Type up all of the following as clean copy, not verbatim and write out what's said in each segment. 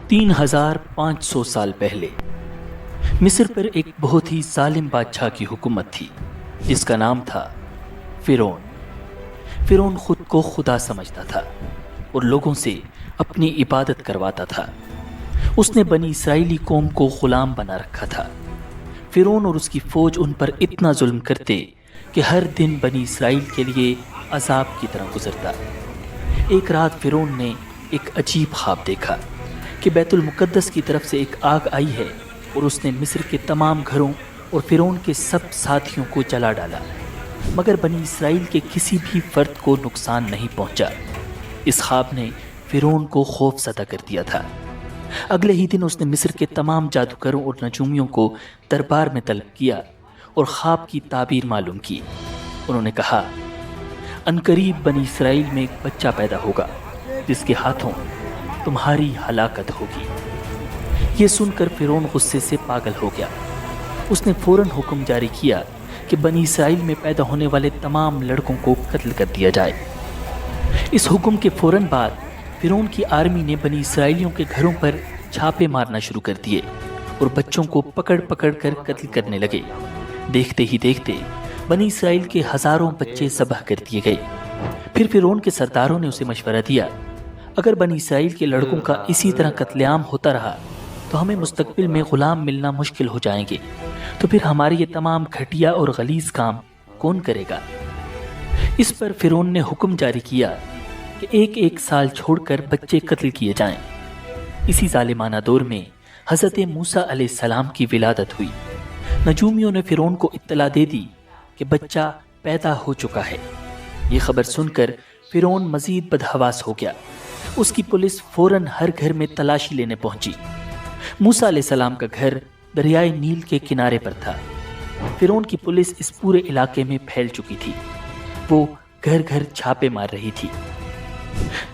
3500 साल पहले मिस्र पर एक बहुत ही जालिम बादशाह की हुकूमत थी जिसका नाम था फिरौन। फिरौन खुद को खुदा समझता था और लोगों से अपनी इबादत करवाता था। उसने बनी इसराइली कौम को गुलाम बना रखा था। फिरौन और उसकी फौज उन पर इतना जुल्म करते कि हर दिन बनी इसराइल के लिए अजाब की तरह गुजरता। एक रात फिरौन ने एक अजीब ख्वाब देखा कि बैतुल मुकद्दस की तरफ से एक आग आई है और उसने मिस्र के तमाम घरों और फिरौन के सब साथियों को जला डाला, मगर बनी इसराइल के किसी भी फर्द को नुकसान नहीं पहुंचा। इस ख्वाब ने फिरौन को खौफज़दा कर दिया था। अगले ही दिन उसने मिस्र के तमाम जादूगरों और नजूमियों को दरबार में तलब किया और ख्वाब की ताबीर मालूम की। उन्होंने कहा, अनकरीब बनी इसराइल में एक बच्चा पैदा होगा जिसके हाथों तुम्हारी हलाकत होगी। ये सुनकर फिरौन गुस्से से पागल हो गया। उसने फौरन हुक्म जारी किया कि बनी इसराइल में पैदा होने वाले तमाम लड़कों को कत्ल कर दिया जाए। इस हुक्म के फौरन बाद फिरौन की आर्मी ने बनी इसराइलियों के घरों पर छापे मारना शुरू कर दिए और बच्चों को पकड़ पकड़ कर कत्ल करने लगे। देखते ही देखते बनी इसराइल के हजारों बच्चे ज़बह कर दिए गए। फिर फिरौन के सरदारों ने उसे मशवरा दिया, अगर बनी इसराइल के लड़कों का इसी तरह कत्लेआम होता रहा तो हमें मुस्तकबिल में ग़ुलाम मिलना मुश्किल हो जाएंगे। तो फिर हमारे ये तमाम घटिया और गलीज़ काम कौन करेगा? इस पर फिरौन ने हुक्म जारी किया कि एक एक साल छोड़कर बच्चे कत्ल किए जाएं। इसी जालिमाना दौर में हज़रत मूसा अलैहिस्सलाम की विलादत हुई। नजूमियों ने फिरौन को इत्तला दे दी कि बच्चा पैदा हो चुका है। ये खबर सुनकर फिरौन मजीद बदहवास हो गया। उसकी पुलिस फौरन हर घर में तलाशी लेने पहुंची। मूसा अलैहिस्सलाम का घर दरियाए नील के किनारे पर था। फिरौन की पुलिस इस पूरे इलाके में फैल चुकी थी। वो घर घर छापे मार रही थी।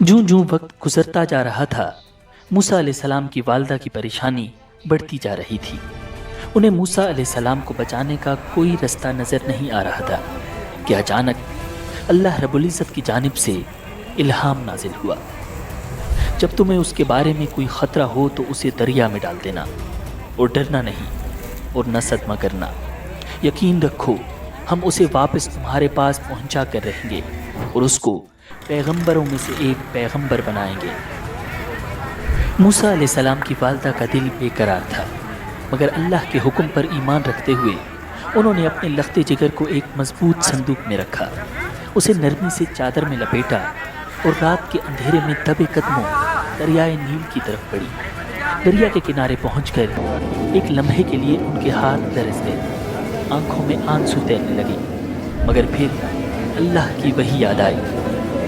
जूं जूं वक्त गुजरता जा रहा था, मूसा अलैहिस्सलाम की वालिदा की परेशानी बढ़ती जा रही थी। उन्हें मूसा अलैहिस्सलाम को बचाने का कोई रास्ता नजर नहीं आ रहा था कि अचानक अल्लाह रब्बुल इज़्ज़त की जानिब से इल्हाम नाजिल हुआ, जब तुम्हें उसके बारे में कोई ख़तरा हो तो उसे दरिया में डाल देना और डरना नहीं और न सदमा करना। यकीन रखो, हम उसे वापस तुम्हारे पास पहुंचा कर रहेंगे और उसको पैगंबरों में से एक पैगंबर बनाएंगे। मूसा अलैहिस्सलाम की वालिदा का दिल बेकरार था, मगर अल्लाह के हुक्म पर ईमान रखते हुए उन्होंने अपने लख्ते जिगर को एक मजबूत संदूक में रखा, उसे नरमी से चादर में लपेटा और रात के अंधेरे में दबे कदमों दरियाए नील की तरफ बढ़ी। दरिया के किनारे पहुंचकर एक लम्हे के लिए उनके हाथ लरज़ गए, आंखों में आंसू तैरने लगे, मगर फिर अल्लाह की वही याद आई,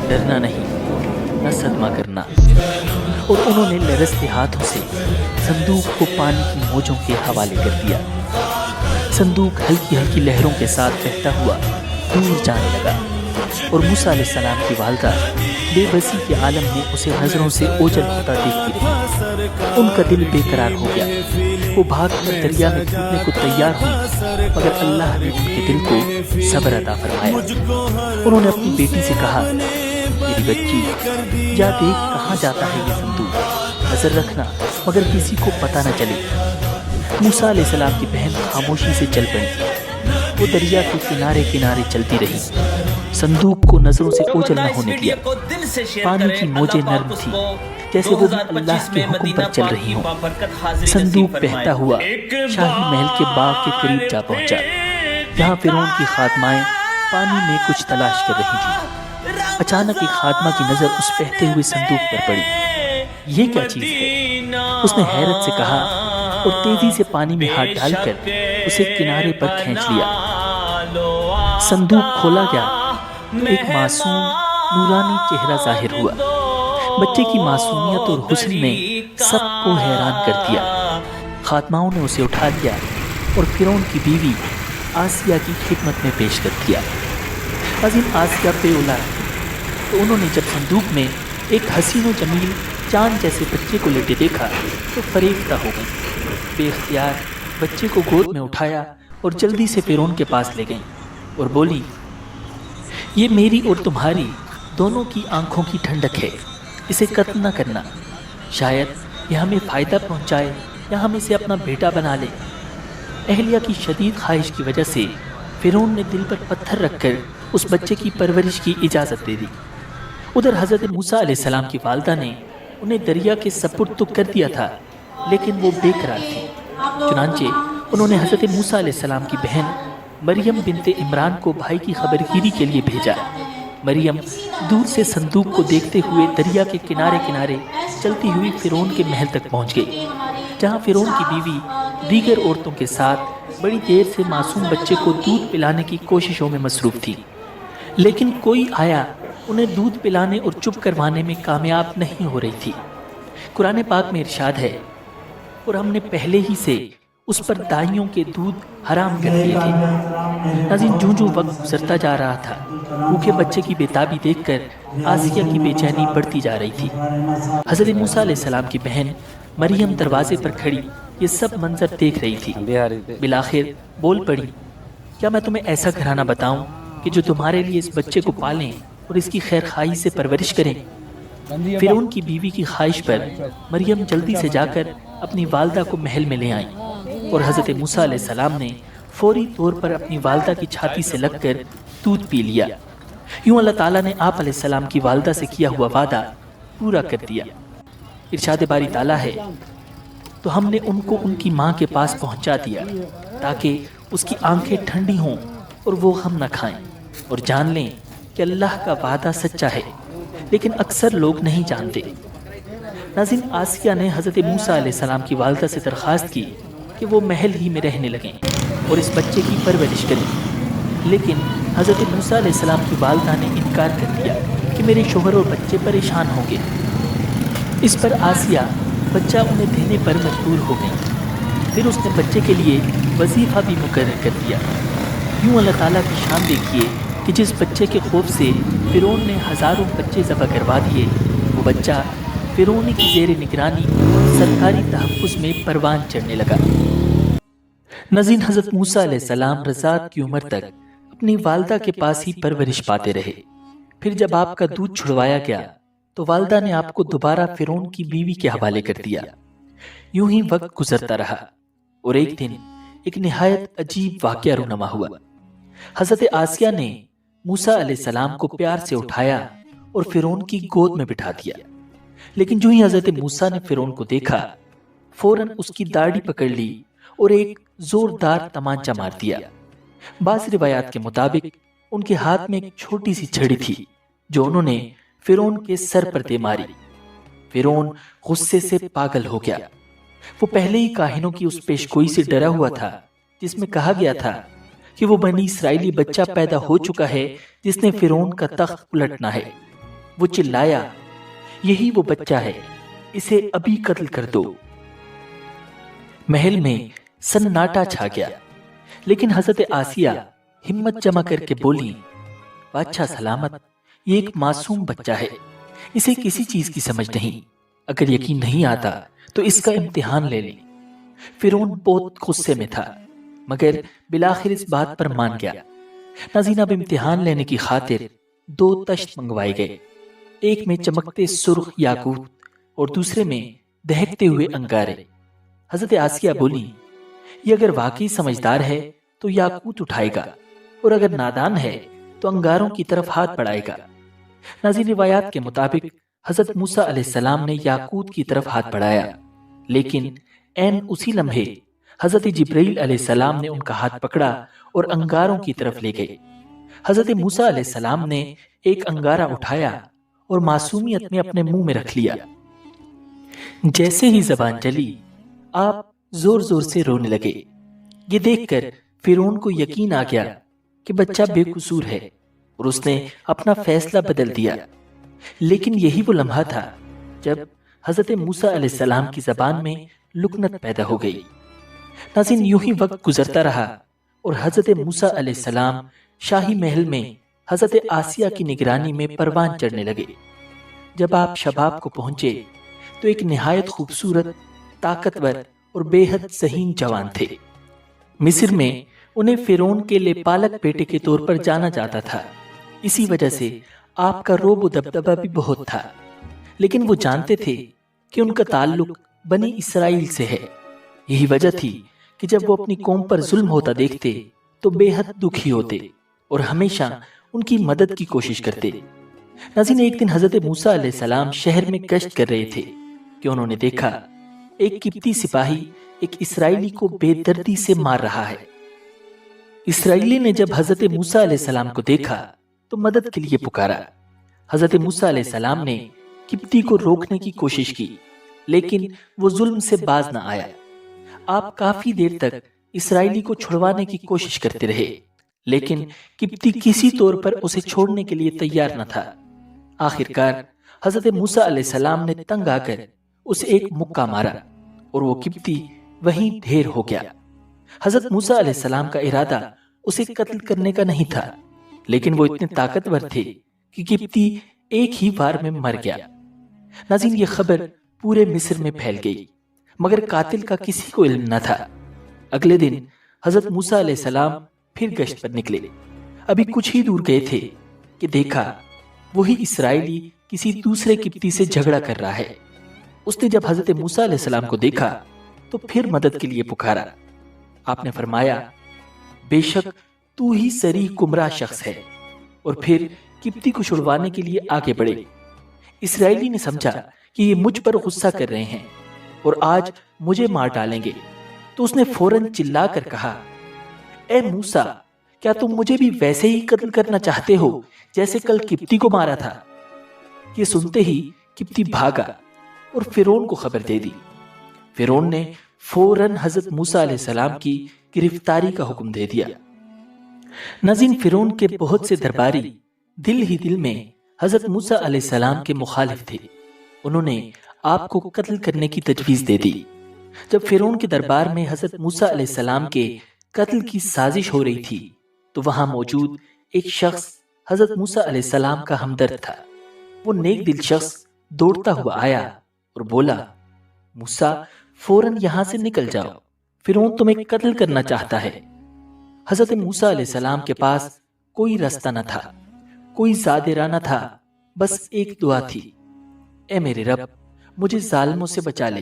डरना नहीं न सदमा करना। और उन्होंने लरज़ते हाथों से संदूक को पानी की मौजों के हवाले कर दिया। संदूक हल्की हल्की लहरों के साथ बहता हुआ दूर जाने लगा और मूसा अलैहिस्सलाम की वालिदा बेबसी के आलम में उसे नजरों से ओझल होता देखती रही। उनका दिल बेकरार हो गया। वो भाग कर दरिया में कूदने को तैयार हुई, मगर अल्लाह ने उनके दिल को सब्र अता फरमाया। उन्होंने अपनी बेटी से कहा, मेरी बच्ची, जा देख कहाँ जाता है ये संदूक, नजर रखना मगर किसी को पता न चले। मूसा अलैहिस्सलाम की बहन खामोशी से चल पड़ी। वो दरिया के किनारे किनारे चलती रही, संदूक को नजरों से ओझल न होने दिया। पानी की मौजें नर्म थी, जैसे वो भी अल्लाह के हुक्म पर चल रही हों। संदूक बहता हुआ शाही महल के बाग के करीब जा पहुंचा, जहां फिरौन की खादमाएं पानी में कुछ तलाश कर रही थी। अचानक एक खादमा की नजर उस बहते हुए संदूक पर पड़ी। ये क्या चीज है? उसने हैरत से कहा और तेजी से पानी में हाथ डालकर उसे किनारे पर खींच लिया। संदूक खोला गया तो एक मासूम नूरानी चेहरा जाहिर हुआ। बच्चे की मासूमियत और हुस्न ने सबको हैरान कर दिया। खातमाओं ने उसे उठा लिया और फिरौन की बीवी आसिया की खिदमत में पेश कर दिया। अजीम आसिया पे उला तो उन्होंने जब संदूक में एक हसीनो जमील चांद जैसे बच्चे को लेटे देखा तो फरेफ्ता हो गई। बेख्तियार बच्चे को गोद में उठाया और जल्दी से फिरौन के पास ले गई और बोली, ये मेरी और तुम्हारी दोनों की आंखों की ठंडक है, इसे कत्ल न करना। शायद یہ ہمیں فائدہ پہنچائے یا ہم اسے اپنا بیٹا بنا لیں۔ اہلیہ کی شدید خواہش کی وجہ سے فرعون نے دل پر پتھر رکھ کر اس بچے کی پرورش کی اجازت دے دی۔ ادھر حضرت موسیٰ علیہ السلام کی والدہ نے انہیں دریا کے سپرد تو کر دیا تھا، لیکن وہ بے قرار تھی۔ چنانچہ انہوں نے حضرت موسیٰ علیہ السلام کی بہن مریم بنت عمران کو بھائی کی خبرگیری کے لیے بھیجا۔ مریم دور سے صندوق کو دیکھتے ہوئے دریا کے کنارے کنارے چلتی ہوئی فرعون کے محل تک پہنچ گئی، جہاں فرعون کی بیوی دیگر عورتوں کے ساتھ بڑی دیر سے معصوم بچے کو دودھ پلانے کی کوششوں میں مصروف تھی، لیکن کوئی آیا انہیں دودھ پلانے اور چپ کروانے میں کامیاب نہیں ہو رہی تھی۔ قرآن پاک میں ارشاد ہے، اور ہم نے پہلے ہی سے اس پر دائیوں کے دودھ حرام کر دیے تھے۔ ناظرین، جوں وقت گزرتا جا رہا تھا، بھوکے بچے کی بےتابی دیکھ کر آسیہ کی بے چینی بڑھتی جا رہی تھی۔ حضرت موسیٰ علیہ السلام کی بہن مریم دروازے پر کھڑی یہ سب منظر دیکھ رہی تھی۔ بالآخر بول پڑی، کیا میں تمہیں ایسا گھرانہ بتاؤں کہ جو تمہارے لیے اس بچے کو پالیں اور اس کی خیر خواہی سے پرورش کریں؟ فرعون کی بیوی کی خواہش پر مریم جلدی سے جا کر اپنی والدہ کو محل میں لے آئیں، اور حضرت موسیٰ علیہ السلام نے فوری طور پر اپنی والدہ کی چھاتی سے لگ کر دودھ پی لیا۔ یوں اللہ تعالیٰ نے آپ علیہ السلام کی والدہ سے کیا ہوا وعدہ پورا کر دیا۔ ارشاد باری تعالیٰ ہے، تو ہم نے ان کو ان کی ماں کے پاس پہنچا دیا تاکہ اس کی آنکھیں ٹھنڈی ہوں اور وہ غم نہ کھائیں، اور جان لیں کہ اللہ کا وعدہ سچا ہے، لیکن اکثر لوگ نہیں جانتے۔ ناظرین، آسیہ نے حضرت موسیٰ علیہ السلام کی والدہ سے درخواست کی کہ وہ محل ہی میں رہنے لگیں اور اس بچے کی پرورش کریں، لیکن حضرت موسیٰ علیہ السلام کی والدہ نے انکار کر دیا کہ میرے شوہر اور بچے پریشان ہوں گے۔ اس پر آسیہ بچہ انہیں دینے پر مجبور ہو گئی۔ پھر اس نے بچے کے لیے وظیفہ بھی مقرر کر دیا۔ یوں اللہ تعالیٰ کی شان دیکھیے کہ جس بچے کے خوف سے فرعون نے ہزاروں بچے ذبح کروا دیے، وہ بچہ فرعون کی زیر نگرانی سرکاری تحفظ میں پروان چڑھنے لگا۔ ناظرین، حضرت موسیٰ علیہ السلام رضاعت کی عمر تک اپنی والدہ کے پاس ہی پرورش پاتے رہے۔ پھر جب آپ کا دودھ چھڑوایا گیا تو والدہ نے آپ کو دوبارہ فرعون کی بیوی کے حوالے کر دیا۔ یوں ہی وقت گزرتا رہا، اور ایک دن ایک نہایت عجیب واقعہ رونما ہوا۔ حضرت آسیہ نے موسیٰ علیہ السلام کو پیار سے اٹھایا اور فرعون کی گود میں بٹھا دیا، لیکن جو ہی حضرت موسیٰ نے فرعون کو دیکھا، فوراً اس کی داڑھی پکڑ لی اور ایک زوردار تمانچہ مار دیا۔ بعض روایات کے مطابق ان کے ہاتھ میں ایک چھوٹی سی چھڑی تھی جو انہوں نے فرعون کے سر پر دے ماری۔ فرعون غصے سے پاگل ہو گیا۔ وہ پہلے ہی کاہنوں کی اس پیشگوئی سے ڈرا ہوا تھا جس میں کہا گیا تھا کہ وہ بنی اسرائیلی بچہ پیدا ہو چکا ہے جس نے فرعون کا تخت الٹنا ہے۔ وہ چلایا، یہی وہ بچہ ہے، اسے ابھی قتل کر دو۔ محل میں سناٹا چھا گیا، لیکن حضرت آسیہ ہمت جمع کر کے بولی، بادشاہ سلامت، یہ ایک معصوم بچہ ہے، اسے کسی چیز کی سمجھ نہیں، اگر یقین نہیں آتا تو اس کا امتحان لے لیں۔ فرعون بہت غصے میں تھا، مگر بالآخر اس بات پر مان گیا۔ ناظرین، اب امتحان لینے کی خاطر 2 تشت منگوائے گئے، ایک میں چمکتے سرخ یاقوت اور دوسرے میں دہکتے ہوئے انگارے۔ حضرت آسیہ بولی، یہ اگر واقعی سمجھدار ہے تو یاقوت اٹھائے گا، اور اگر نادان ہے تو انگاروں کی طرف ہاتھ بڑھائے گا۔ ناظرین، روایات کے مطابق حضرت موسیٰ علیہ السلام نے یاقوت کی طرف ہاتھ بڑھایا، لیکن عین اسی لمحے حضرت جبرائیل علیہ السلام نے ان کا ہاتھ پکڑا اور انگاروں کی طرف لے گئے۔ حضرت موسیٰ علیہ السلام نے ایک انگارہ اٹھایا اور معصومیت میں اپنے منہ میں رکھ لیا۔ جیسے ہی زبان چلی، آپ زور زور سے رونے لگے۔ یہ دیکھ کر فرعون کو یقین آ گیا کہ بچہ بے قصور ہے، اور اس نے اپنا فیصلہ بدل دیا۔ لیکن یہی وہ لمحہ تھا جب حضرت موسیٰ علیہ السلام کی زبان میں لکنت پیدا ہو گئی۔ ناظرین، یوں ہی وقت گزرتا رہا اور حضرت موسیٰ علیہ السلام شاہی محل میں حضرت آسیہ کی نگرانی میں پروان چڑھنے لگے۔ جب آپ شباب کو پہنچے تو ایک نہایت خوبصورت، طاقتور اور بے حد ذہین جوان تھے۔ مصر میں انہیں فرعون کے لیپالک بیٹے کے طور پر جانا جاتا تھا، اسی وجہ سے آپ کا رعب و دبدبہ بھی بہت تھا، لیکن وہ جانتے تھے کہ ان کا تعلق बनी इसराइल से है। यही वजह थी कि जब वो अपनी कौम पर जुल्म होता देखते तो बेहद दुखी होते और हमेशा उनकी मदद की कोशिश करते। नाज़रीन, एक दिन हजरत मूसा अलैहिस्सलाम शहर में गश्त कर रहे थे कि उन्होंने देखा एक किप्ती सिपाही एक इसराइली को बेदर्दी से मार रहा है। इसराइली ने जब हजरत मूसा अलैहिस्सलाम को देखा तो मदद के लिए पुकारा। हजरत मूसा अलैहिस्सलाम ने किप्ती को रोकने की कोशिश की, लेकिन वो जुल्म से बाज न आया। आप काफी देर तक इसराइली को छुड़वाने की कोशिश करते रहे, लेकिन किप्ती किसी तौर पर उसे छोड़ने के लिए तैयार न था। आखिरकार हजरत मूसा अलैहिस्सलाम ने तंग आकर उसे एक मुक्का मारा और वो किप्ती वहीं ढेर हो गया। हजरत मूसा अलैहिस्सलाम का इरादा उसे कत्ल करने का नहीं था, लेकिन वो इतने ताकतवर थे कि किप्ती एक ही बार में मर गया। नाज़रीन, ये खबर पूरे मिस्र में फैल गई, मगर कातिल का किसी को इल्म न था। अगले दिन हजरत मूसा अलैहिस्सलाम फिर गश्त पर निकले। अभी कुछ ही दूर गए थे कि देखा वही इसराइली किसी दूसरे किप्ती से झगड़ा कर रहा है। उसने जब हजरत मूसा अलैहिस्सलाम को देखा तो फिर मदद के लिए पुकारा। आपने फरमाया, बेशक तू ही सरीह गुमराह शख्स है, और फिर किप्ती को छुड़वाने के लिए आगे बढ़े। इसराइली ने समझा कि ये मुझ पर गुस्सा कर रहे हैं और आज मुझे मार डालेंगे, तो उसने फौरन चिल्लाकर कहा, ए मूसा, क्या तुम मुझे भी वैसे ही कत्ल करना चाहते हो जैसे कल किप्ती को मारा था? ये सुनते ही किप्ती भागा और फिरौन को खबर दे दी। फिरौन ने फौरन हजरत मूसा अलैहिस्सलाम की गिरफ्तारी का हुक्म दे दिया। नाज़रीन, फिरौन के बहुत से दरबारी दिल ही दिल में हजरत मूसा अलैहिस्सलाम के मुखालिफ थे। उन्होंने आपको कत्ल करने की तजवीज दे दी। जब फिरौन के दरबार में हजरत मूसा अलैहिस्सलाम के कत्ल की साजिश हो रही थी तो वहां मौजूद एक शख्स हजरत मूसा अलैहिस्सलाम का हमदर्द था। वो नेक दिल शख्स दौड़ता हुआ आया और बोला, मूसा, फौरन यहां से निकल जाओ, फिरौन तुम्हें कत्ल करना चाहता है। हजरत मूसा अलैहिस्सलाम के पास कोई रास्ता न था, कोई ज़ादिरा न था, बस एक दुआ थी, ए मेरे रब, मुझे जालिमों से बचा ले।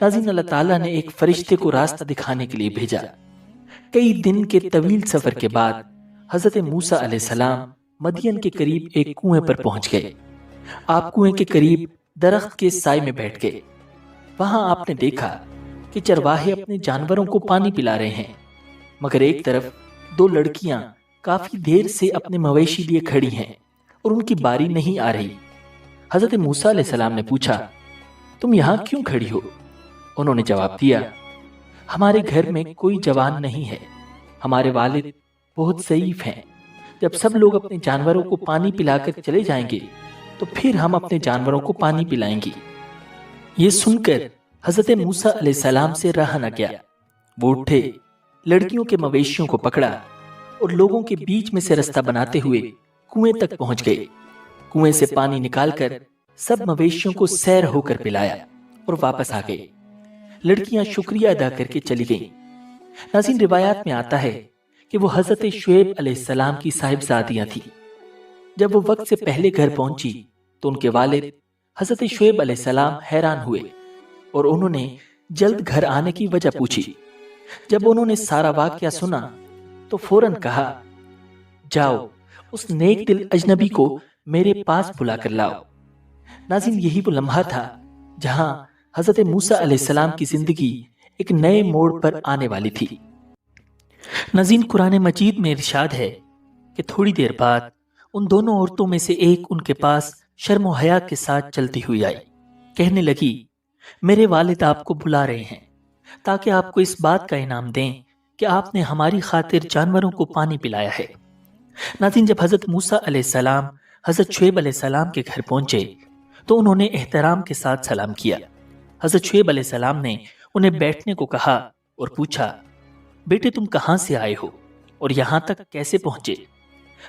नाज़रीन, अल्लाह ताला ने एक फरिश्ते को रास्ता दिखाने के लिए भेजा। कई दिन के तवील सफर के बाद हजरत मूसा अलैहिस्सलाम मदियन के करीब एक कुएं पर पहुंच गए। आप कुएं के करीब दरख्त के साए में बैठ गए। वहां आपने देखा कि चरवाहे अपने जानवरों को पानी पिला रहे हैं, मगर एक तरफ दो लड़कियां काफी देर से अपने मवेशी लिए खड़ी हैं और उनकी बारी नहीं आ रही। हजरत मूसा अलैहिस्सलाम ने पूछा, तुम यहाँ क्यों खड़ी हो? उन्होंने जवाब दिया, हमारे घर में कोई जवान नहीं है, हमारे वालिद बहुत ज़ईफ हैं। जब सब लोग अपने जानवरों को पानी पिलाकर चले जाएंगे तो फिर हम अपने जानवरों को पानी पिलाएंगे। ये सुनकर हजरत मूसा अलैहिस्सलाम से रहा न गया। वो उठे, लड़कियों के मवेशियों को पकड़ा और लोगों के बीच में से रास्ता बनाते हुए कुएं तक पहुंच गए। कुएं से पानी निकालकर सब मवेशियों को सैर होकर पिलाया और वापस आ गए। लड़कियां शुक्रिया अदा करके चली गईं। नाज़रीन, रिवायात में आता है कि वो हजरत शुएब अलैहिस्सलाम की साहिबजादियां थी। जब वो वक्त से पहले घर पहुंची तो उनके वालिद हजरत शुएब अलैहिस्सलाम हैरान हुए और उन्होंने जल्द घर आने की वजह पूछी। जब उन्होंने सारा वाकया सुना तो फौरन कहा, जाओ उस नेक दिल अजनबी को मेरे पास बुला कर लाओ। नाज़रीन, यही वो लम्हा था जहां हजरत मूसा अलैहिस्सलाम की जिंदगी एक नए मोड़ पर आने वाली थी। नाज़रीन, कुरान मजीद में इरशाद है कि थोड़ी देर बाद उन दोनों औरतों में से एक उनके पास शर्म हया के साथ चलती हुई आई। कहने लगी, मेरे वालिद आपको बुला रहे हैं ताकि आपको इस बात का इनाम दें कि आपने हमारी खातिर जानवरों को पानी पिलाया है। नाज़रीन, जब हजरत मूसा अलैहिस्सलाम हजरत शुएब अलैहिस्सलाम के घर पहुंचे तो उन्होंने एहतराम के साथ सलाम किया। हजरत शुएब अलैहिस्सलाम ने उन्हें बैठने को कहा और पूछा, बेटे तुम कहां से आए हो और यहां तक कैसे पहुंचे?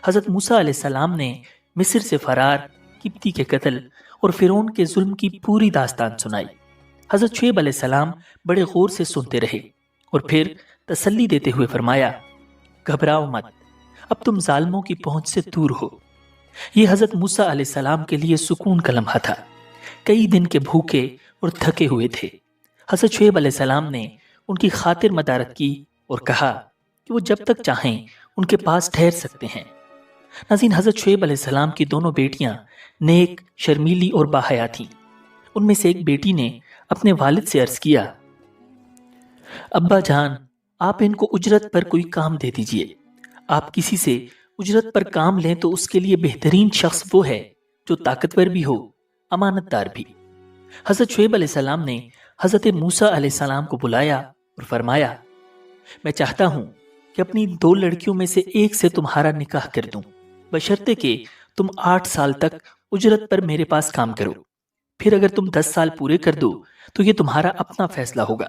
हजरत मूसा अलैहिस्सलाम ने मिस्र से फरार, किप्ती के कत्ल और फिरौन के जुल्म की पूरी दास्तान सुनाई। हजरत शुएब अलैहिस्सलाम बड़े गौर से सुनते रहे और फिर तसल्ली देते हुए फरमाया, घबराओ मत, अब तुम जालिमों की पहुंच से दूर हो। ये हजरत मूसा अलैहिस्सलाम के लिए सुकून का लम्हा था। कई दिन के भूखे اور تھکے ہوئے تھے۔ حضرت شعیب علیہ السلام نے ان کی خاطر مدارت کی اور کہا کہ وہ جب تک چاہیں ان کے پاس ٹھہر سکتے ہیں۔ ناظرین، حضرت شعیب علیہ السلام کی دونوں بیٹیاں نیک، شرمیلی اور باحیا تھیں۔ ان میں سے ایک بیٹی نے اپنے والد سے عرض کیا، ابا جان، آپ ان کو اجرت پر کوئی کام دے دیجئے۔ آپ کسی سے اجرت پر کام لیں تو اس کے لیے بہترین شخص وہ ہے جو طاقتور بھی ہو، امانت دار بھی۔ حضرت شعیب علیہ السلام نے حضرت موسیٰ علیہ السلام کو بلایا اور فرمایا، میں چاہتا ہوں کہ اپنی 2 لڑکیوں میں سے ایک سے تمہارا نکاح کر دوں، بشرطے کہ تم 8 سال تک اجرت پر میرے پاس کام کرو۔ پھر اگر تم 10 سال پورے کر دو تو یہ تمہارا اپنا فیصلہ ہوگا،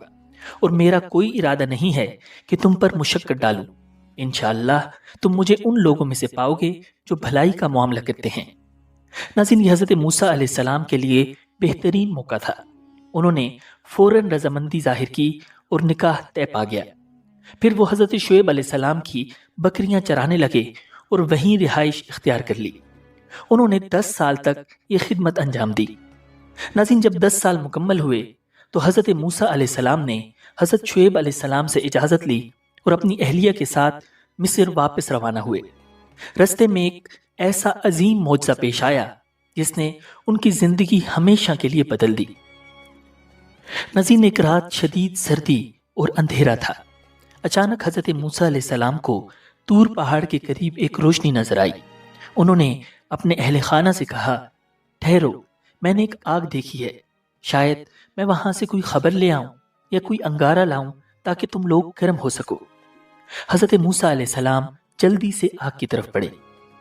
اور میرا کوئی ارادہ نہیں ہے کہ تم پر مشقت ڈالوں۔ انشاءاللہ تم مجھے ان لوگوں میں سے پاؤ گے جو بھلائی کا معاملہ کرتے ہیں۔ ناظرین، یہ حضرت موسیٰ علیہ السلام کے لیے بہترین موقع تھا۔ انہوں نے فوراً رضامندی ظاہر کی اور نکاح طے پا گیا۔ پھر وہ حضرت شعیب علیہ السلام کی بکریاں چرانے لگے اور وہیں رہائش اختیار کر لی۔ انہوں نے 10 سال تک یہ خدمت انجام دی۔ ناظرین، جب 10 سال مکمل ہوئے تو حضرت موسیٰ علیہ السلام نے حضرت شعیب علیہ السلام سے اجازت لی اور اپنی اہلیہ کے ساتھ مصر واپس روانہ ہوئے۔ رستے میں ایک ایسا عظیم معجزہ پیش آیا جس نے ان کی زندگی ہمیشہ کے لیے بدل دی۔ ناظرین، ایک رات شدید سردی اور اندھیرا تھا۔ اچانک حضرت موسیٰ علیہ السلام کو طور پہاڑ کے قریب ایک روشنی نظر آئی۔ انہوں نے اپنے اہل خانہ سے کہا، ٹھہرو، میں نے ایک آگ دیکھی ہے، شاید میں وہاں سے کوئی خبر لے آؤں یا کوئی انگارہ لاؤں تاکہ تم لوگ گرم ہو سکو۔ حضرت موسیٰ علیہ السلام جلدی سے آگ کی طرف بڑھے،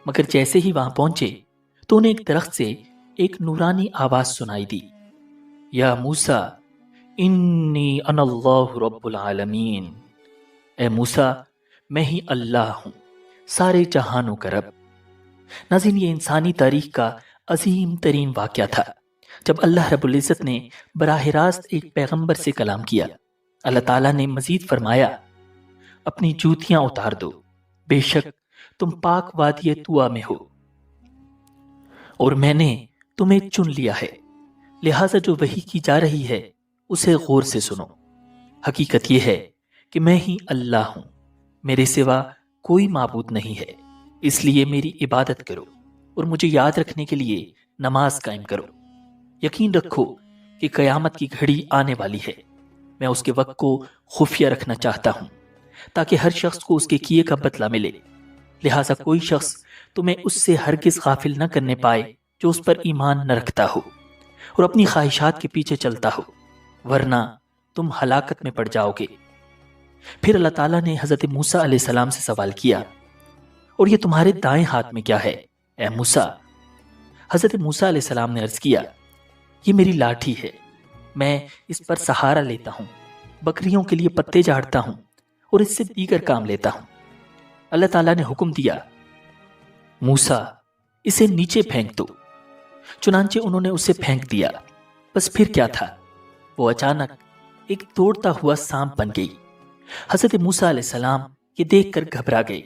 مگر جیسے ہی وہاں پہنچے تو انہیں ایک درخت سے ایک نورانی آواز سنائی دی، یا موسیٰ انی انا اللہ رب العالمین، اے موسیٰ، میں ہی اللہ ہوں، سارے جہانوں کا رب۔ ناظرین، یہ انسانی تاریخ کا عظیم ترین واقعہ تھا جب اللہ رب العزت نے براہ راست ایک پیغمبر سے کلام کیا۔ اللہ تعالیٰ نے مزید فرمایا، اپنی جوتیاں اتار دو، بے شک تم پاک وادی طویٰ میں ہو، اور میں نے تمہیں چن لیا ہے، لہٰذا جو وحی کی جا رہی ہے اسے غور سے سنو۔ حقیقت یہ ہے کہ میں ہی اللہ ہوں، میرے سوا کوئی معبود نہیں ہے، اس لیے میری عبادت کرو اور مجھے یاد رکھنے کے لیے نماز قائم کرو۔ یقین رکھو کہ قیامت کی گھڑی آنے والی ہے، میں اس کے وقت کو خفیہ رکھنا چاہتا ہوں تاکہ ہر شخص کو اس کے کیے کا بدلہ ملے، لہٰذا کوئی شخص تمہیں اس سے ہرگز غافل نہ کرنے پائے جو اس پر ایمان نہ رکھتا ہو اور اپنی خواہشات کے پیچھے چلتا ہو، ورنہ تم ہلاکت میں پڑ جاؤ گے۔ پھر اللہ تعالیٰ نے حضرت موسیٰ علیہ السلام سے سوال کیا، اور یہ تمہارے دائیں ہاتھ میں کیا ہے اے موسیٰ؟ حضرت موسیٰ علیہ السلام نے عرض کیا، یہ میری لاٹھی ہے، میں اس پر سہارا لیتا ہوں، بکریوں کے لیے پتے جھاڑتا ہوں اور اس سے دیگر کام لیتا ہوں۔ اللہ تعالیٰ نے حکم دیا، موسیٰ اسے نیچے پھینک دو۔ چنانچہ انہوں نے اسے پھینک دیا۔ بس پھر کیا تھا، وہ اچانک ایک دوڑتا ہوا سانپ بن گئی۔ حضرت موسیٰ علیہ السلام یہ دیکھ کر گھبرا گئے۔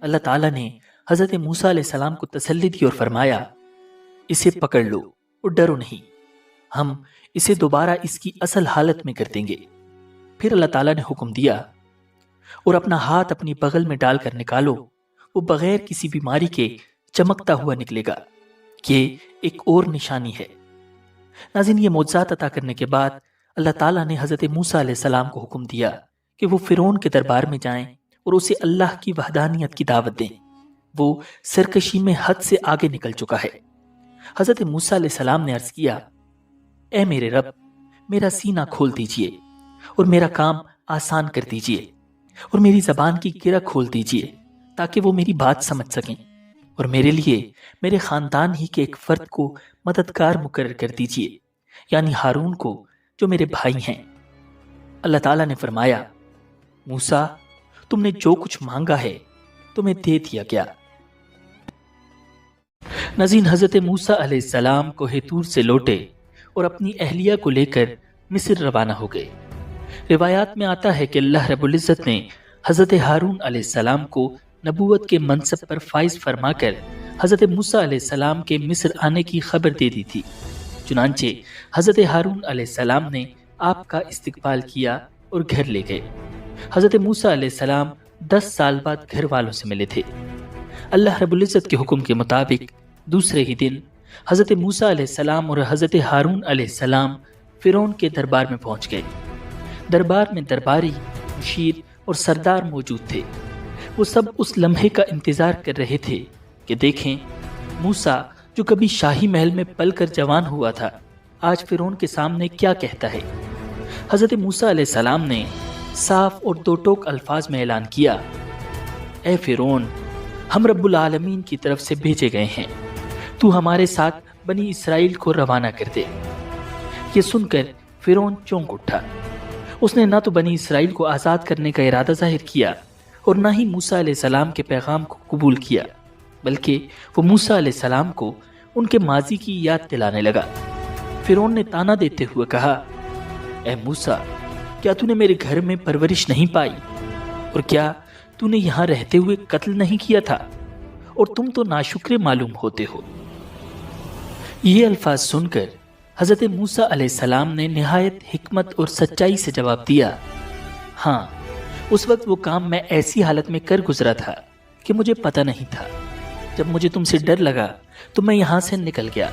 اللہ تعالیٰ نے حضرت موسیٰ علیہ السلام کو تسلی دی اور فرمایا، اسے پکڑ لو اور ڈرو نہیں، ہم اسے دوبارہ اس کی اصل حالت میں کر دیں گے۔ پھر اللہ تعالیٰ نے حکم دیا، اور اپنا ہاتھ اپنی بغل میں ڈال کر نکالو، وہ بغیر کسی بیماری کے چمکتا ہوا نکلے گا۔ یہ ایک اور نشانی ہے۔ ناظرین، یہ معجزات عطا کرنے کے بعد اللہ تعالیٰ نے حضرت موسیٰ علیہ السلام کو حکم دیا کہ وہ فرعون کے دربار میں جائیں اور اسے اللہ کی وحدانیت کی دعوت دیں۔ وہ سرکشی میں حد سے آگے نکل چکا ہے۔ حضرت موسیٰ علیہ السلام نے عرض کیا، اے میرے رب، میرا سینہ کھول دیجئے اور میرا کام آسان کر دیجئے، اور میری زبان کی گرہ کھول دیجئے تاکہ وہ میری بات سمجھ سکیں، اور میرے لیے میرے خاندان ہی کے ایک فرد کو مددگار مقرر کر دیجئے، یعنی ہارون کو جو میرے بھائی ہیں۔ اللہ تعالیٰ نے فرمایا، موسیٰ، تم نے جو کچھ مانگا ہے تمہیں دے دیا گیا۔ ناظرین، حضرت موسیٰ علیہ السلام کوہ طور سے لوٹے اور اپنی اہلیہ کو لے کر مصر روانہ ہو گئے۔ روایات میں آتا ہے کہ اللہ رب العزت نے حضرت ہارون علیہ السلام کو نبوت کے منصب پر فائز فرما کر حضرت موسیٰ علیہ السلام کے مصر آنے کی خبر دے دی تھی۔ चुनांचे हज़रत हारून अलैहिस्सलाम ने आपका इस्तकबाल किया और घर ले गए। हज़रत मूसा अलैहिस्सलाम 10 साल बाद घर वालों से मिले थे। अल्लाह रब्बुल इज़्ज़त के हुक्म के मुताबिक दूसरे ही दिन हज़रत मूसा अलैहिस्सलाम और हज़रत हारून अलैहिस्सलाम फ़िरौन के दरबार में पहुंच गए। दरबार में दरबारी, मुशीर और सरदार मौजूद थे। वो सब उस लम्हे का इंतज़ार कर रहे थे कि देखें मूसा जो कभी शाही महल में पलकर जवान हुआ था, आज फ़िरौन के सामने क्या कहता है। हज़रत मूसा अलैहिस्सलाम ने साफ और दो टोक अल्फाज में ऐलान किया, ए फ़िरौन, हम रब्बुल आलमीन की तरफ से भेजे गए हैं, तू हमारे साथ बनी इसराइल को रवाना कर दे। ये सुनकर फ़िरौन चौंक उठा। उसने ना तो बनी इसराइल को आज़ाद करने का इरादा जाहिर किया और ना ही मूसा अलैहिस्सलाम के पैगाम को कबूल किया, बल्कि वो मूसा अलैहिस्सलाम को उनके माजी की याद दिलाने लगा। फ़िरौन ने ताना देते हुए कहा, ए मूसा, क्या तूने मेरे घर में परवरिश नहीं पाई? और क्या तूने यहाँ रहते हुए कत्ल नहीं किया था? और तुम तो नाशुक्रे मालूम होते हो। ये अल्फाज सुनकर हज़रत मूसा अलैहिस्सलाम ने निहायत हिकमत और सच्चाई से जवाब दिया, हाँ, उस वक्त वो काम मैं ऐसी हालत में कर गुजरा था कि मुझे पता नहीं था। जब मुझे तुमसे डर लगा तो मैं यहाँ से निकल गया।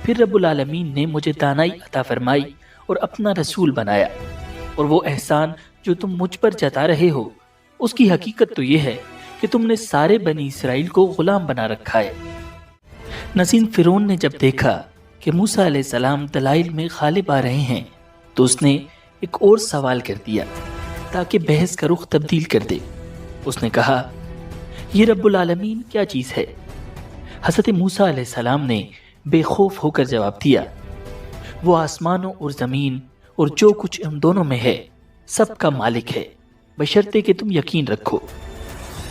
फिर रब्बुल आलमीन ने मुझे दानाई अता फरमाई और अपना रसूल बनाया। और वो एहसान जो तुम मुझ पर जता रहे हो, उसकी हकीकत तो ये है कि तुमने सारे बनी इसराइल को गुलाम बना रखा है। नसीन फ़िरौन ने जब देखा कि मूसा अलैहिस्सलाम दलाइल में गालिब आ रहे हैं, तो उसने एक और सवाल कर दिया ताकि बहस का रुख तब्दील कर दे। उसने कहा, ये रब्बुल आलमीन क्या चीज़ है? हज़रत मूसा अलैहिस्सलाम ने बेखौफ होकर जवाब दिया, वो आसमानों और ज़मीन और जो कुछ इन दोनों में है सब का मालिक है, बशर्ते कि तुम यकीन रखो।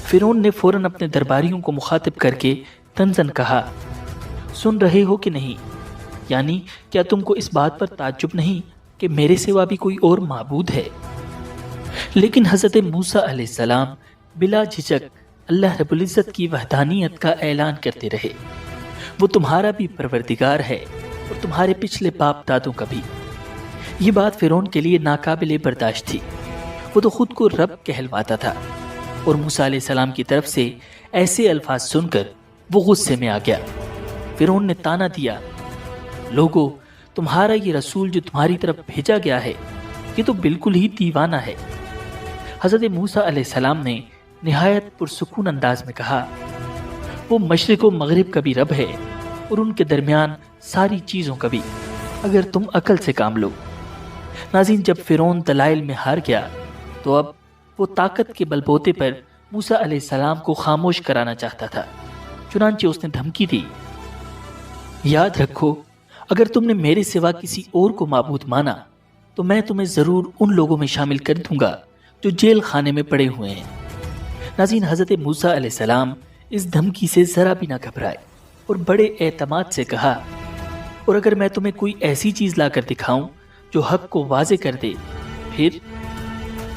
फ़िरौन ने फ़ौरन अपने दरबारियों को मुखातिब करके तंज़न कहा, सुन रहे हो कि नहीं? यानी क्या तुमको इस बात पर ताज्जुब नहीं कि मेरे सिवा भी कोई और माबूद है? लेकिन हज़रत मूसा अलैहिस्सलाम बिला झिझक अल्लाह रब्बुल इज़्ज़त की वहदानियत का ऐलान करते रहे। वो तुम्हारा भी परवरदिगार है और तुम्हारे पिछले बाप दादों का भी। ये बात फ़िरौन के लिए नाकाबिले बर्दाश्त थी। वो तो खुद को रब कहलवाता था और मूसा अलैहिस्सलाम की तरफ से ऐसे अल्फाज सुनकर वो गुस्से में आ गया। फ़िरौन ने ताना दिया, लोगो, तुम्हारा ये रसूल जो तुम्हारी तरफ भेजा गया है, ये तो बिल्कुल ही दीवाना है। हज़रत मूसा अलैहिस्सलाम ने निहायत पुरसुकून अंदाज में कहा, वो मशरिक़ व मग़रिब का भी रब है और उनके दरमियान सारी चीज़ों का भी, अगर तुम अकल से काम लो। नाज़रीन, जब फ़िरौन दलाइल में हार गया तो अब वो ताकत के बलबूते पर मूसा अलैहिस्सलाम को खामोश कराना चाहता था। चुनांचे उसने धमकी दी, याद रखो, अगर तुमने मेरे सिवा किसी और को माबूद माना तो मैं तुम्हें ज़रूर उन लोगों में शामिल कर दूंगा जो जेल खाने में पड़े हुए हैं। नाज़रीन, हज़रत मूसा अलैहिस्सलाम इस धमकी से ज़रा भी ना घबराए और बड़े एतमाद से कहा, और अगर मैं तुम्हें कोई ऐसी चीज़ ला कर दिखाऊं जो हक को वाज़े कर दे,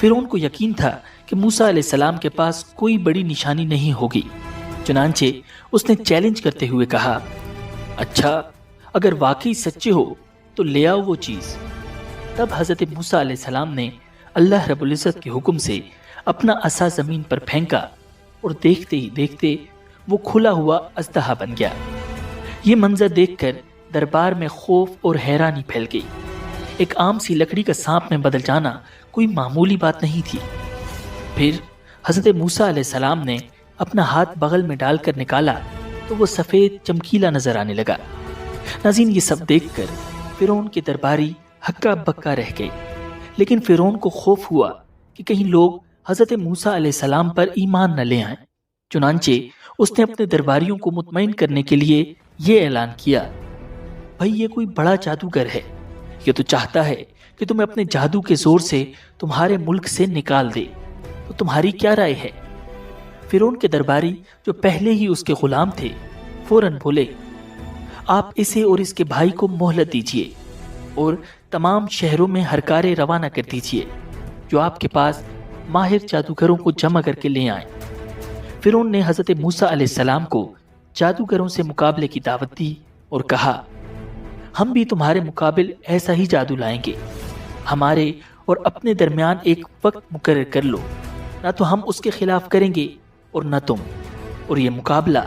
फिर उनको यकीन था कि मूसा अलैहिस्सलाम के पास कोई बड़ी निशानी नहीं होगी। चुनांचे उसने चैलेंज करते हुए कहा, अच्छा, अगर वाकई सच्चे हो तो ले आओ वो चीज़। तब हज़रत मूसा अलैहिस्सलाम ने अल्लाह रब्बुल इज़्ज़त के हुक्म से अपना असा ज़मीन पर फेंका और देखते ही देखते वो खुला हुआ अज़दहा बन गया। ये मंजर देखकर दरबार में खौफ और हैरानी फैल गई। एक आम सी लकड़ी का सांप में बदल जाना कोई मामूली बात नहीं थी। फिर हज़रत मूसा अलैहिस्सलाम ने अपना हाथ बगल में डालकर निकाला तो वो सफ़ेद चमकीला नजर आने लगा। नाज़रीन, ये सब देखकर फ़िरौन के दरबारी हक्का बक्का रह गए, लेकिन फ़िरौन को खौफ हुआ कि कहीं लोग हज़रत मूसा अलैहिस्सलाम पर ईमान न ले आएं। चुनांचे उसने अपने दरबारियों को मुतमईन करने के लिए ये ऐलान किया, भाई, ये कोई बड़ा जादूगर है, ये तो चाहता है कि तुम्हें अपने जादू के जोर से तुम्हारे मुल्क से निकाल दे, तो तुम्हारी क्या राय है? फ़िरौन के दरबारी जो पहले ही उसके गुलाम थे फौरन बोले, आप इसे और इसके भाई को मोहलत दीजिए और तमाम शहरों में हरकारे रवाना कर दीजिए जो आपके पास माहिर जादूगरों को जमा करके ले आए। फ़िरौन ने हज़रत मूसा अलैहिस्सलाम को जादूगरों से मुकाबले की दावत दी और कहा, ہم بھی تمہارے مقابل ایسا ہی جادو لائیں گے. ہمارے اور اپنے درمیان ایک وقت مقرر کر لو، نہ تو ہم اس کے خلاف کریں گے اور نہ تم، اور یہ مقابلہ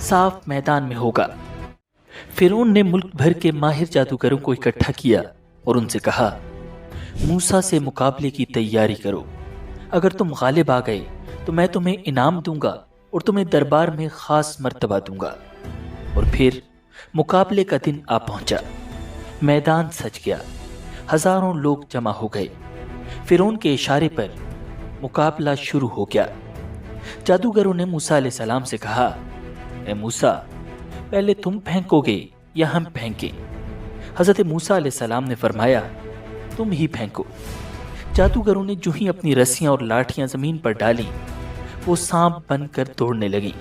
صاف میدان میں ہوگا. فرعون نے ملک بھر کے ماہر جادوگروں کو اکٹھا کیا اور ان سے کہا، موسیٰ سے مقابلے کی تیاری کرو. اگر تم غالب آ گئے تو میں تمہیں انعام دوں گا اور تمہیں دربار میں خاص مرتبہ دوں گا. اور پھر مقابلے کا دن آ پہنچا. میدان سج گیا، ہزاروں لوگ جمع ہو گئے. فرعون کے اشارے پر مقابلہ شروع ہو گیا. جادوگروں نے موسیٰ علیہ السلام سے کہا، اے موسیٰ، پہلے تم پھینکو گے یا ہم پھینکیں؟ حضرت موسیٰ علیہ السلام نے فرمایا، تم ہی پھینکو. جادوگروں نے جو ہی اپنی رسیاں اور لاٹھیاں زمین پر ڈالیں، وہ سانپ بن کر دوڑنے لگیں.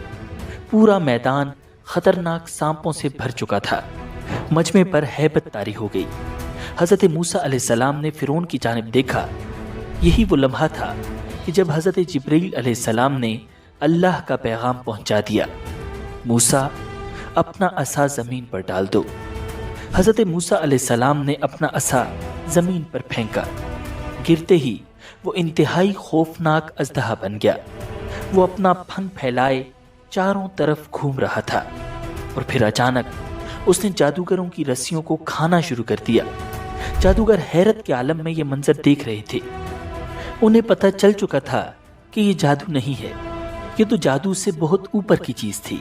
پورا میدان خطرناک سانپوں سے بھر چکا تھا. مجمع پر ہیبت طاری ہو گئی. حضرت موسیٰ علیہ السلام نے فرعون کی جانب دیکھا. یہی وہ لمحہ تھا کہ جب حضرت جبرائیل علیہ السلام نے اللہ کا پیغام پہنچا دیا، موسیٰ اپنا عصا زمین پر ڈال دو. حضرت موسیٰ علیہ السلام نے اپنا عصا زمین پر پھینکا. گرتے ہی وہ انتہائی خوفناک اژدہا بن گیا. وہ اپنا پھن پھیلائے چاروں طرف گھوم رہا تھا اور پھر اچانک اس نے جادوگروں کی رسیوں کو کھانا شروع کر دیا. جادوگر حیرت کے عالم میں یہ منظر دیکھ رہے تھے. انہیں پتہ چل چکا تھا کہ یہ جادو نہیں ہے، یہ تو جادو سے بہت اوپر کی چیز تھی.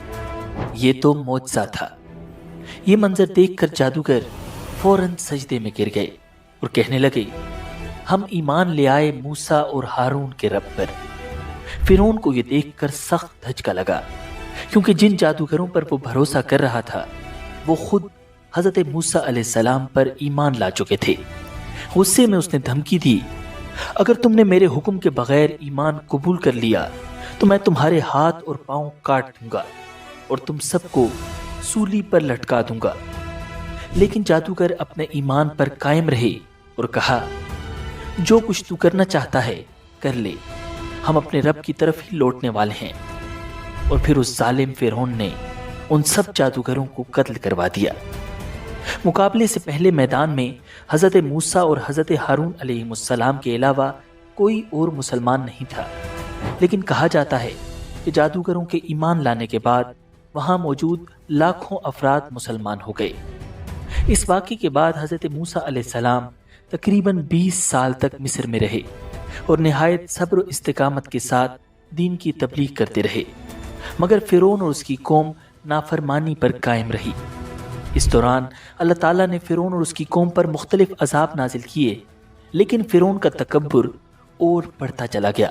یہ تو معجزہ تھا. یہ منظر دیکھ کر جادوگر فوراً سجدے میں گر گئے اور کہنے لگے، ہم ایمان لے آئے موسیٰ اور ہارون کے رب پر. فرعون کو یہ دیکھ کر سخت دھچکا لگا، کیونکہ جن جادوگروں پر وہ بھروسہ کر رہا تھا وہ خود حضرت موسیٰ علیہ السلام پر ایمان لا چکے تھے. غصے میں اس نے دھمکی دی، اگر تم نے میرے حکم کے بغیر ایمان قبول کر لیا تو میں تمہارے ہاتھ اور پاؤں کاٹ دوں گا اور تم سب کو سولی پر لٹکا دوں گا. لیکن جادوگر اپنے ایمان پر قائم رہے اور کہا، جو کچھ تو کرنا چاہتا ہے کر لے، ہم اپنے رب کی طرف ہی لوٹنے والے ہیں. اور پھر اس ظالم فرعون نے ان سب جادوگروں کو قتل کروا دیا. مقابلے سے پہلے میدان میں حضرت موسیٰ اور حضرت ہارون علیہ السلام کے علاوہ کوئی اور مسلمان نہیں تھا. لیکن کہا جاتا ہے کہ جادوگروں کے ایمان لانے کے بعد وہاں موجود لاکھوں افراد مسلمان ہو گئے. اس واقعے کے بعد حضرت موسیٰ علیہ السلام تقریباً 20 سال تک مصر میں رہے اور نہایت صبر و استقامت کے ساتھ دین کی تبلیغ کرتے رہے، مگر فرعون اور اس کی قوم نافرمانی پر قائم رہی. اس دوران اللہ تعالیٰ نے فرعون اور اس کی قوم پر مختلف عذاب نازل کیے، لیکن فرعون کا تکبر اور بڑھتا چلا گیا.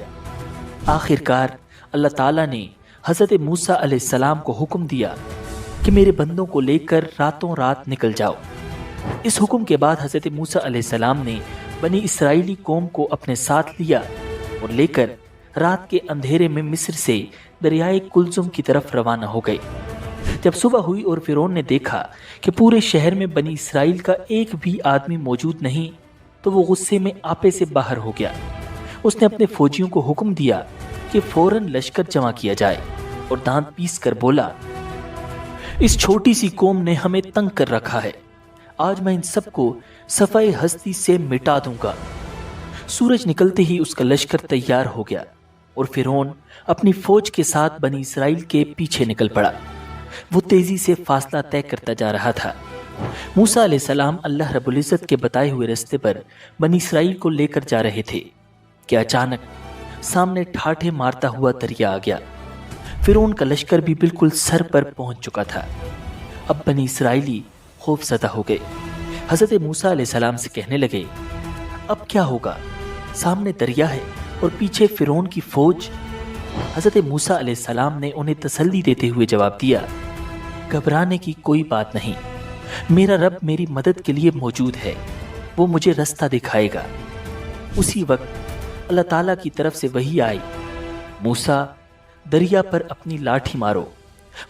آخر کار اللہ تعالیٰ نے حضرت موسیٰ علیہ السلام کو حکم دیا کہ میرے بندوں کو لے کر راتوں رات نکل جاؤ. اس حکم کے بعد حضرت موسیٰ علیہ السلام نے بنی اسرائیلی قوم کو اپنے ساتھ لیا اور لے کر رات کے اندھیرے میں مصر سے دریائے کلزم کی طرف روانہ ہو گئے. جب صبح ہوئی اور فرعون نے دیکھا کہ پورے شہر میں بنی اسرائیل کا ایک بھی آدمی موجود نہیں تو وہ غصے میں آپے سے باہر ہو گیا. اس نے اپنے فوجیوں کو حکم دیا کہ فوراً لشکر جمع کیا جائے اور دانت پیس کر بولا، اس چھوٹی سی قوم نے ہمیں تنگ کر رکھا ہے، آج میں ان سب کو صفحۂ ہستی سے مٹا دوں گا. سورج نکلتے ہی اس کا لشکر تیار ہو گیا اور فرعون اپنی فوج کے ساتھ بنی اسرائیل کے پیچھے نکل پڑا. وہ تیزی سے فاصلہ طے کرتا جا رہا تھا. موسیٰ علیہ السلام اللہ رب العزت کے بتائے ہوئے راستے پر بنی اسرائیل کو لے کر جا رہے تھے کہ اچانک سامنے ٹھاٹھے مارتا ہوا دریا آ گیا. فرعون کا لشکر بھی بالکل سر پر پہنچ چکا تھا. اب بنی اسرائیلی خوف زدہ ہو گئے. حضرت موسیٰ علیہ السلام سے کہنے لگے، اب کیا ہوگا؟ سامنے دریا ہے اور پیچھے فرعون کی فوج. حضرت موسیٰ علیہ السلام نے انہیں تسلی دیتے ہوئے جواب دیا، گھبرانے کی کوئی بات نہیں، میرا رب میری مدد کے لیے موجود ہے، وہ مجھے راستہ دکھائے گا. اسی وقت اللہ تعالیٰ کی طرف سے وحی آئی، موسیٰ دریا پر اپنی لاٹھی مارو،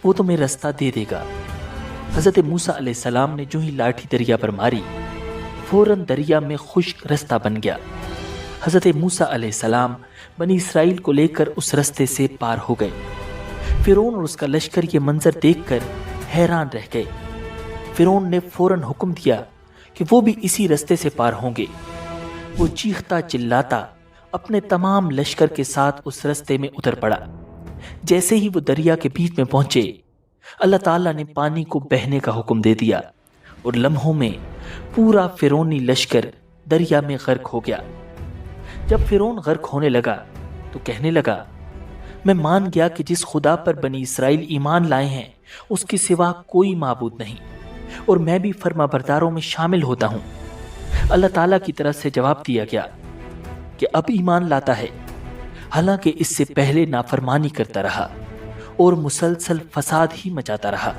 وہ تمہیں راستہ دے دے گا. حضرت موسیٰ علیہ السلام نے جو ہی لاٹھی دریا پر ماری، فوراً دریا میں خشک راستہ بن گیا. حضرت موسیٰ علیہ السلام بنی اسرائیل کو لے کر اس راستے سے پار ہو گئے. فرعون اور اس کا لشکر یہ منظر دیکھ کر حیران رہ گئے. फिरौन ने फौरन हुक्म दिया कि वो भी इसी रास्ते से पार होंगे। वो चीखता चिल्लाता अपने तमाम लश्कर के साथ उस रास्ते में उतर पड़ा। जैसे ही वो दरिया के बीच में पहुंचे, अल्लाह ताला ने पानी को बहने का हुक्म दे दिया और लम्हों में पूरा फिरौनी लश्कर दरिया में गर्क हो गया। जब फिरौन गर्क होने लगा तो कहने लगा, मैं मान गया कि जिस खुदा पर बनी इसराइल ईमान लाए हैं उसके सिवा कोई माबूद नहीं, और मैं भी फर्माबरदारों में शामिल होता हूं। अल्लाह ताला की तरफ से जवाब दिया गया कि अब ईमान लाता है, हालांकि इससे पहले नाफरमानी करता रहा और मुसलसल फसाद ही मचाता रहा।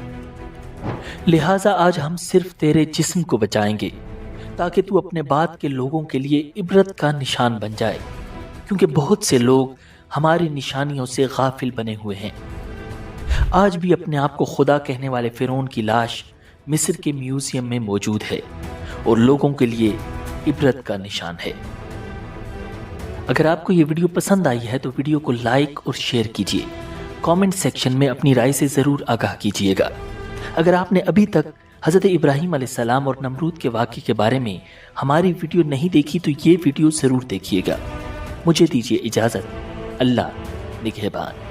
लिहाजा आज हम सिर्फ तेरे जिस्म को बचाएंगे ताकि तू अपने बाद के लोगों के लिए इबरत का निशान बन जाए, क्योंकि बहुत से लोग हमारी निशानियों से गाफिल बने हुए हैं। आज भी अपने आप को खुदा कहने वाले फिरौन की लाश मिस्र के म्यूजियम में मौजूद है और लोगों के लिए इबरत का निशान है। अगर आपको ये वीडियो पसंद आई है तो वीडियो को लाइक और शेयर कीजिए। कमेंट सेक्शन में अपनी राय से ज़रूर आगाह कीजिएगा। अगर आपने अभी तक हज़रत इब्राहीम अलैहिस्सलाम और नमरूद के वाक़े के बारे में हमारी वीडियो नहीं देखी तो ये वीडियो ज़रूर देखिएगा। मुझे दीजिए इजाज़त। अल्लाह निगहबान।